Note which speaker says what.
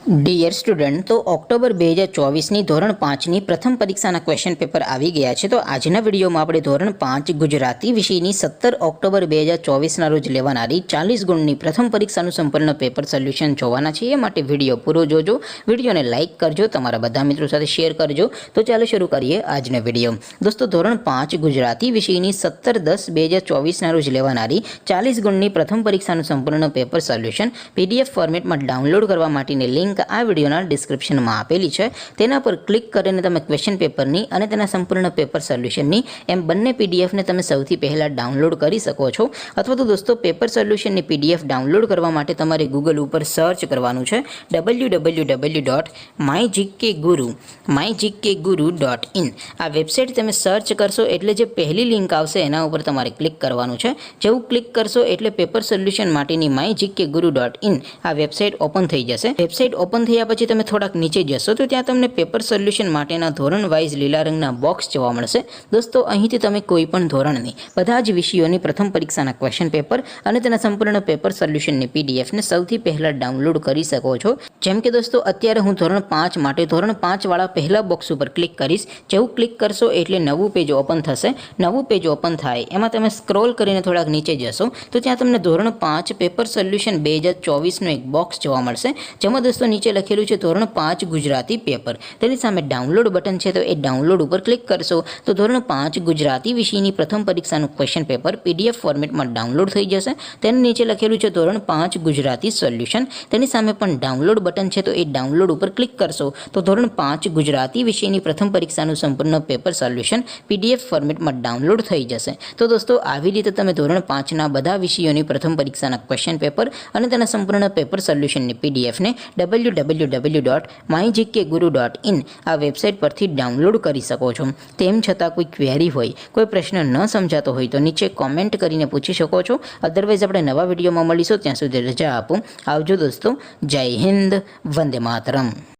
Speaker 1: Dear student, તો October 2024ની ધોરણ 5ની પ્રથમ પરીક્ષાના ક્વેશ્ચન પેપર આવી ગયા છે. તો આજના વિડીયોમાં આપણે ધોરણ 5 ગુજરાતી વિષયની 17 ઓક્ટોબર 2024ના રોજ લેવાનારી 40 ગુણની પ્રથમ પરીક્ષાનું સંપૂર્ણ પેપર સોલ્યુશન જોવાના છે. એ માટે વિડીયો પૂરો જોજો, વિડીયોને લાઇક કરજો, તમારા બધા મિત્રો સાથે શેર કરજો. તો ચાલો શરૂ કરીએ આજનો વિડીયો. દોસ્તો, ધોરણ 5 ગુજરાતી વિષયની 17/10/2024ના રોજ લેવાનારી 40 ગુણની પ્રથમ પરીક્ષાનું સંપૂર્ણ પેપર સોલ્યુશન PDF ફોર્મેટમાં ડાઉનલોડ કરવા માટેની લિંક આ વિડીયોના ડિસ્ક્રિપ્શનમાં આપેલી છે. તેના પર ક્લિક કરીને તમે ક્વેશ્ચન પેપરની અને તેના સંપૂર્ણ પેપર સોલ્યુશનની એમ બંને PDFને તમે સૌથી પહેલાં ડાઉનલોડ કરી શકો છો. અથવા તો દોસ્તો, પેપર સોલ્યુશનની PDF ડાઉનલોડ કરવા માટે તમારે ગૂગલ ઉપર સર્ચ કરવાનું છે www.mygkguru.in. આ વેબસાઇટ તમે સર્ચ કરશો એટલે જે પહેલી લિંક આવશે એના ઉપર તમારે ક્લિક કરવાનું છે. જેવું ક્લિક કરશો એટલે પેપર સોલ્યુશન માટેની mygkguru.in આ વેબસાઇટ ઓપન થઈ જશે. વેબસાઇટ ઓપન થયા પછી તમે થોડાક નીચે જશો તો ત્યાં તમને પેપર સોલ્યુશન માટેના ધોરણ વાઇઝ લીલા રંગના બોક્સ જોવા મળશે. દોસ્તો, અહીંથી તમે કોઈ પણ ધોરણની બધા જ વિષયોની પ્રથમ પરીક્ષાના ક્વેશ્ચન પેપર અને તેના સંપૂર્ણ પેપર સોલ્યુશનની PDFને સૌથી પહેલાં ડાઉનલોડ કરી શકો છો. જેમ કે દોસ્તો, અત્યારે હું ધોરણ 5 માટે ધોરણ 5 વાળા પહેલા બોક્સ ઉપર ક્લિક કરીશ. જેવું ક્લિક કરશો એટલે નવું પેજ ઓપન થશે. નવું પેજ ઓપન થાય એમાં તમે સ્ક્રોલ કરીને થોડાક નીચે જશો તો ત્યાં તમને ધોરણ 5 પેપર સોલ્યુશન 2024નું એક બોક્સ જોવા મળશે. જેમાં દોસ્તો નીચે લખેલું છે ધોરણ 5 ગુજરાતી પેપર. તેની સામે ડાઉનલોડ બટન છે, તો એ ડાઉનલોડ ઉપર ક્લિક કરશો તો ધોરણ 5 ગુજરાતી વિષયની પ્રથમ પરીક્ષાનું ક્વેશ્ચન પેપર PDF ફોર્મેટમાં ડાઉનલોડ થઈ જશે. તેની નીચે લખેલું છે ધોરણ 5 ગુજરાતી સોલ્યુશન. તેની સામે પણ ડાઉનલોડ બટન છે, તો એ ડાઉનલોડ ઉપર ક્લિક કરશો તો ધોરણ 5 ગુજરાતી વિષયની પ્રથમ પરીક્ષાનું સંપૂર્ણ પેપર સોલ્યુશન PDF ફોર્મેટમાં ડાઉનલોડ થઈ જશે. તો દોસ્તો, આવી રીતે તમે ધોરણ 5ના બધા વિષયોની પ્રથમ પરીક્ષાના ક્વેશ્ચન પેપર અને તેના સંપૂર્ણ પેપર સોલ્યુશનની PDFને www.mygkguru.in આ વેબસાઇટ પરથી ડાઉનલોડ કરી શકો છો. તેમ છતાં કોઈ ક્વેરી હોય, કોઈ પ્રશ્ન ન સમજાતો હોય તો નીચે કોમેન્ટ કરીને પૂછી શકો છો. અધરવાઇઝ આપણે નવા વિડીયોમાં મળીશું. ત્યાં સુધી રજા આપો. આવજો દોસ્તો. જય હિન્દ. વંદે માતરમ.